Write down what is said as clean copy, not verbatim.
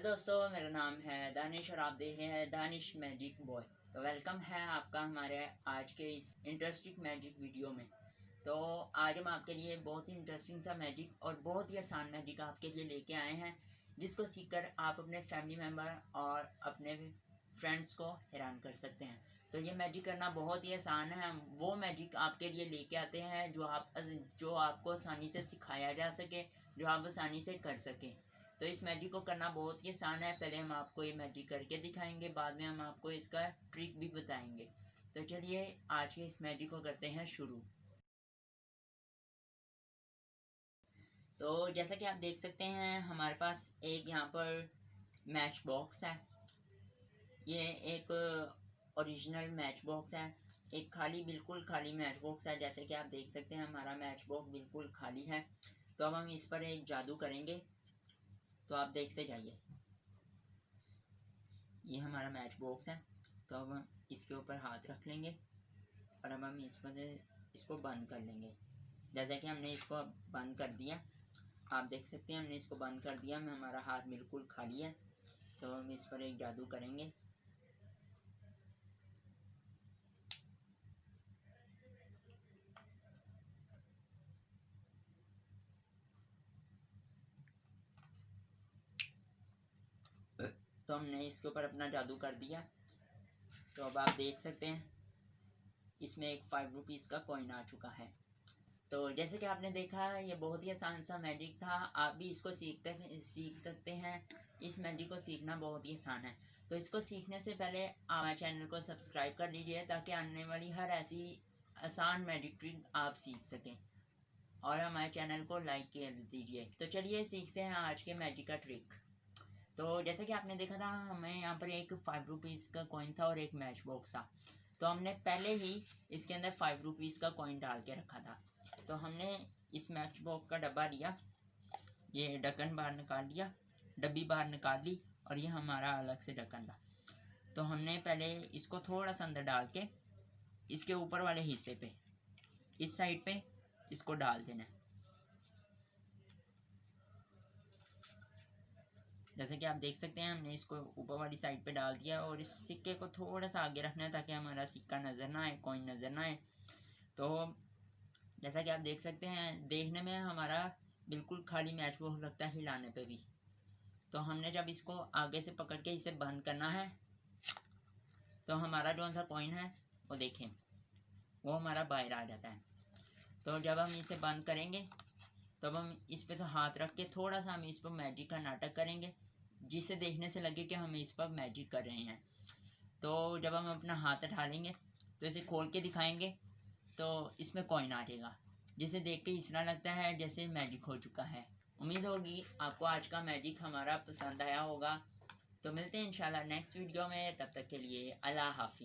दोस्तों, मेरा नाम है दानिश और आप देख रहे हैं दानिश मैजिक बॉय। तो वेलकम है आपका हमारे आज के इस इंटरेस्टिंग मैजिक वीडियो में। तो आज हम आपके लिए बहुत ही इंटरेस्टिंग सा मैजिक और बहुत ही आसान मैजिक आपके लिए लेके आए हैं, जिसको सीखकर आप अपने फैमिली मेम्बर और अपने फ्रेंड्स को हैरान कर सकते हैं। तो ये मैजिक करना बहुत ही आसान है। हम वो मैजिक आपके लिए लेके आते हैं जो आपको आसानी से सिखाया जा सके, जो आप आसानी से कर सकें। तो इस मैजिक को करना बहुत ही आसान है। पहले हम आपको ये मैजिक करके दिखाएंगे, बाद में हम आपको इसका ट्रिक भी बताएंगे। तो चलिए आज के इस मैजिक को करते हैं शुरू। तो जैसा कि आप देख सकते हैं, हमारे पास एक यहाँ पर मैच बॉक्स है। ये एक ओरिजिनल मैच बॉक्स है, एक बिल्कुल खाली मैच बॉक्स है। जैसे कि आप देख सकते हैं, हमारा मैच बॉक्स बिल्कुल खाली है। तो अब हम इस पर एक जादू करेंगे, तो आप देखते जाइए। ये हमारा मैच बॉक्स है। तो अब हम इसके ऊपर हाथ रख लेंगे और अब हम इसको बंद कर लेंगे। जैसा कि हमने इसको बंद कर दिया, आप देख सकते हैं हमने इसको बंद कर दिया। हमारा हाथ बिल्कुल खाली है। तो हम इस पर एक जादू करेंगे। तो हमने इसके ऊपर अपना जादू कर दिया। तो अब आप देख सकते हैं इसमें एक 5 रुपीज़ का कॉइन आ चुका है। तो जैसे कि आपने देखा, ये बहुत ही आसान सा मैजिक था। आप भी इसको सीख सकते हैं। इस मैजिक को सीखना बहुत ही आसान है। तो इसको सीखने से पहले हमारे चैनल को सब्सक्राइब कर लीजिए, ताकि आने वाली हर ऐसी आसान मैजिक ट्रिक आप सीख सकें, और हमारे चैनल को लाइक कर दीजिए। तो चलिए सीखते हैं आज के मैजिक का ट्रिक। तो जैसे कि आपने देखा था, हमें यहाँ पर एक 5 रुपीज़ का कॉइन था और एक मैच बॉक्स था। तो हमने पहले ही इसके अंदर 5 रुपीज़ का कॉइन डाल के रखा था। तो हमने इस मैच बॉक्स का डब्बा लिया, ये ढक्कन बाहर निकाल लिया, डब्बी बाहर निकाल ली, और ये हमारा अलग से ढक्कन था। तो हमने पहले इसको थोड़ा सा अंदर डाल के इसके ऊपर वाले हिस्से पे, इस साइड पे इसको डाल देना है। जैसे कि आप देख सकते हैं, हमने इसको ऊपर वाली साइड पे डाल दिया, और इस सिक्के को थोड़ा सा आगे रखना है, ताकि हमारा सिक्का नज़र ना आए, कॉइन नज़र ना आए। तो जैसा कि आप देख सकते हैं, देखने में हमारा बिल्कुल खाली मैच बॉक्स लगता है हिलाने पे भी। तो हमने जब इसको आगे से पकड़ के इसे बंद करना है, तो हमारा जो सा कॉइन है वो देखें, वो हमारा बाहर आ जाता है। तो जब हम इसे बंद करेंगे, तब हम इस पर तो हाथ रख के थोड़ा सा हम इस पर मैजिक का नाटक करेंगे, जिसे देखने से लगे कि हम इस पर मैजिक कर रहे हैं। तो जब हम अपना हाथ उठा लेंगे, तो इसे खोल के दिखाएंगे, तो इसमें कॉइन आ जाएगा, जिसे देख के इस तरह लगता है जैसे मैजिक हो चुका है। उम्मीद होगी आपको आज का मैजिक हमारा पसंद आया होगा। तो मिलते हैं इंशाल्लाह नेक्स्ट वीडियो में। तब तक के लिए अल्लाह हाफिज़।